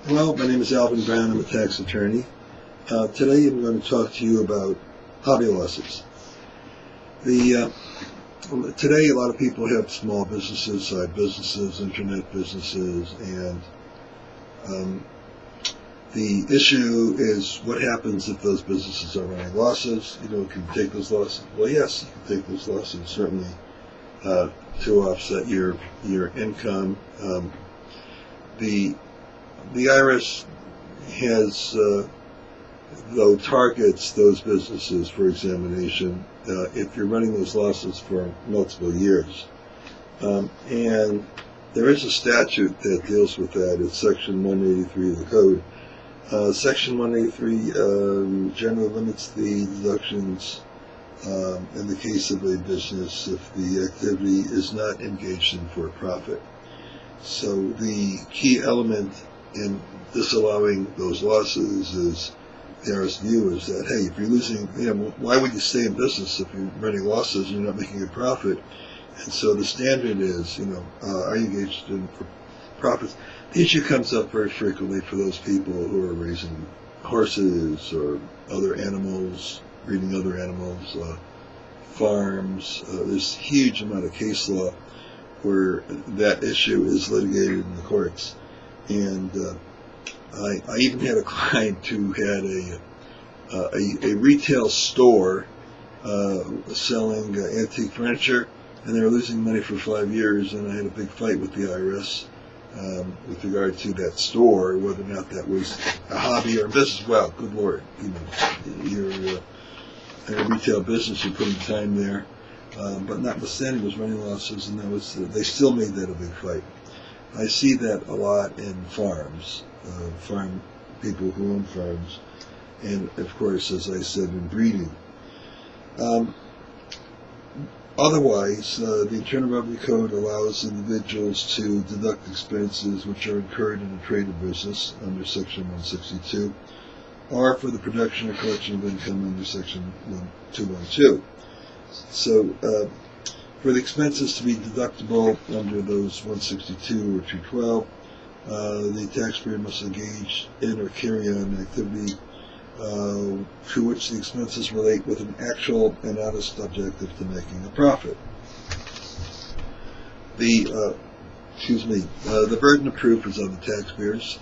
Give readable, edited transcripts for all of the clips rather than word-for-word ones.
Hello, my name is Alvin Brown. I'm a tax attorney. Today I'm going to talk to you about hobby losses. Today a lot of people have small businesses, side businesses, internet businesses, and the issue is what happens if those businesses are running losses. Can you take those losses? Well, yes, you can take those losses, certainly, to offset your income. The IRS has, though, targets those businesses for examination if you're running those losses for multiple years. And there is a statute that deals with that. It's Section 183 of the Code. Section 183 generally limits the deductions in the case of a business if the activity is not engaged in for profit. So the key element in disallowing those losses is the IRS view is that, hey, if you're losing, why would you stay in business if you're running losses and you're not making a profit? And so the standard is, are you engaged in profits? The issue comes up very frequently for those people who are raising horses or other animals, breeding other animals, farms. There's a huge amount of case law where that issue is litigated in the courts. And I even had a client who had a retail store selling antique furniture, and they were losing money for 5 years, and I had a big fight with the IRS with regard to that store, whether or not that was a hobby or a business. Well, good Lord, you're in a retail business, you're putting time there, but notwithstanding, it was running losses, and they still made that a big fight. I see that a lot in farms, farm people who own farms, and of course, as I said, in breeding. Otherwise, the Internal Revenue Code allows individuals to deduct expenses which are incurred in a trade or business under Section 162, or for the production or collection of income under Section 212. So, for the expenses to be deductible under those 162 or 212, the taxpayer must engage in or carry on an activity to which the expenses relate with an actual and honest objective to making a profit. The burden of proof is on the taxpayers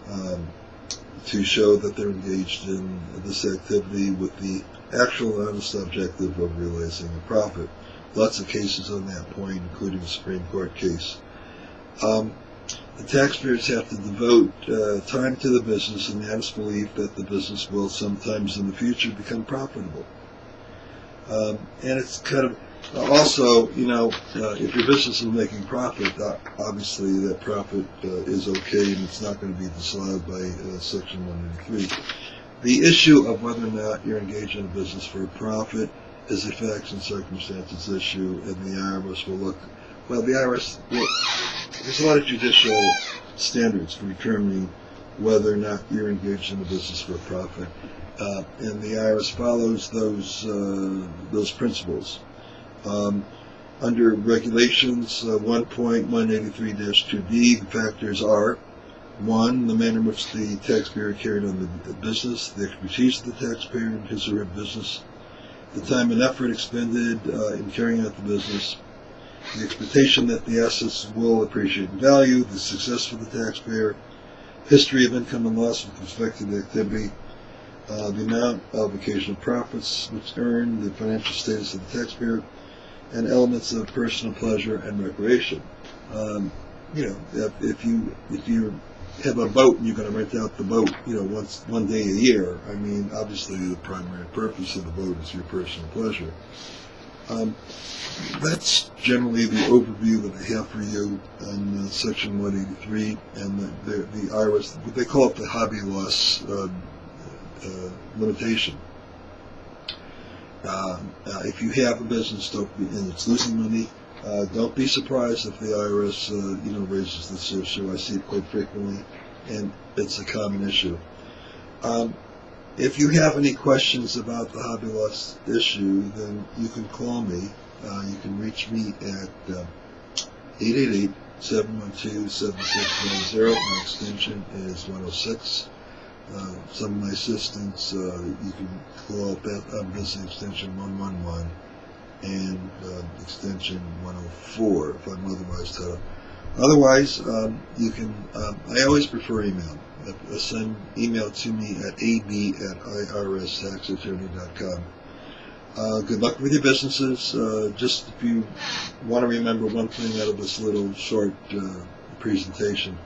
to show that they're engaged in this activity with the actual and honest objective of realizing a profit. Lots of cases on that point, including a Supreme Court case. The taxpayers have to devote time to the business in the honest belief that the business will sometimes in the future become profitable. And it's kind of also, if your business is making profit, obviously that profit is okay and it's not going to be disallowed by Section 183. The issue of whether or not you're engaged in a business for a profit is a facts and circumstances issue, and the IRS will look. Well, the IRS, there's a lot of judicial standards for determining whether or not you're engaged in a business for a profit, and the IRS follows those principles. Under regulations 1.183-2B, the factors are: 1, the manner in which the taxpayer carried on the business, the expertise of the taxpayer in his or her business, the time and effort expended in carrying out the business, the expectation that the assets will appreciate in value, the success for the taxpayer, history of income and loss with respect to the activity, the amount of occasional profits which earned, the financial status of the taxpayer, and elements of personal pleasure and recreation. If you have a boat and you're going to rent out the boat, one day a year, obviously the primary purpose of the boat is your personal pleasure. That's generally the overview that I have for you on Section 183 and the IRS, what they call it the hobby loss limitation. If you have a business and it's losing money, don't be surprised if the IRS raises this issue. I see it quite frequently, and it's a common issue. If you have any questions about the hobby loss issue, then you can call me. You can reach me at 712-7610. My extension is 106. Some of my assistants, you can call up on business extension 111 and extension 104 if I'm otherwise tied up. Otherwise, you can, I always prefer email. Send email to me at ab@irstaxattorney.com. Good luck with your businesses. Just if you want to remember one thing out of this little short presentation,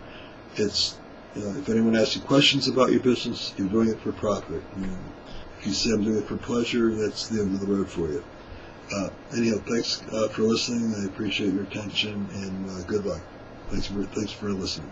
it's if anyone asks you questions about your business, you're doing it for profit. If you say I'm doing it for pleasure, that's the end of the road for you. Anyhow, thanks for listening. I appreciate your attention, and good luck. Thanks for listening.